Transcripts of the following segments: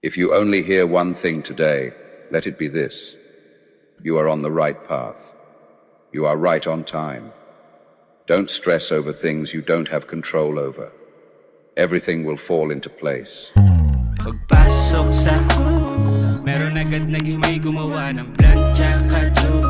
If you only hear one thing today, let it be this. You are on the right path. You are right on time. Don't stress over things you don't have control over. Everything will fall into place. Pagpasok sa meron agad naging may gumawa ng plan tsaka joke.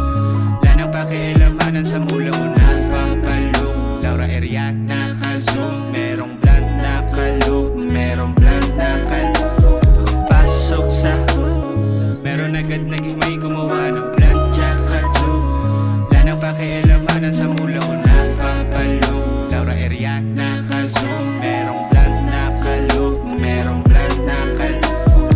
Wala nang pakialamanan sa mula ko na papalo. Laura Eriana ka-zoom. Merong blunt na kaloob. Merong blunt na kaloob. Pagpasok sa meron agad naging may gumawa ng plan tsaka joke. Wala nang pakialamanan sa mula ko na papalo. Laura Eriana ka-zoom. Merong blunt na kaloob. Merong blunt na kaloob.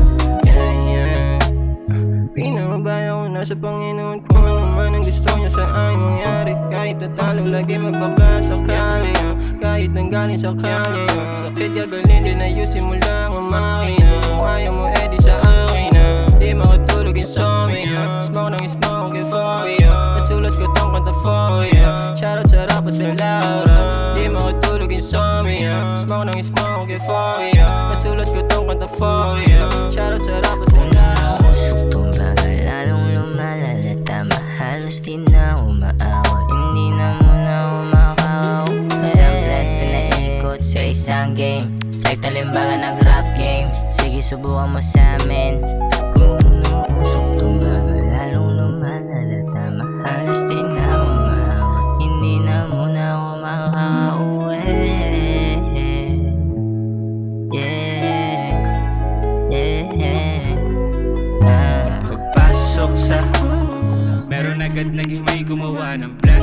Pinabaya ko na sa Panginoon kung ano man ang gusto niya sa aking mangyari. Kahit tatalo lagi magbabasakali, kahit nanggaling sa kanya. Sakit gagalin din ayusin mo lang ang makina. Kung ayaw mo edi sa akin na di makatulog insomnia. Smoke ng smoke euphoria. Nasulat ko tong kanta for ya. Shoutout sa rapa sa Laura. Di makatulog insomnia. Smoke ng smoke euphoria. Nasulat ko tong kanta for ya. Shoutout sa rapa sa Laura. Suktong bagay lalong lumalalata. Mahalos di na umaawat. Hindi na muna umakauwi. Isang plan pinaikot sa isang game. Kahit talimbaga nag-rap game. Sige subukan mo sa amin. Kung uusok tong bagay lalong lumalalata. Mahalos di na umaawat. Hindi na muna umakauwi. Pagpasok sa meron agad naging may gumawa ng plan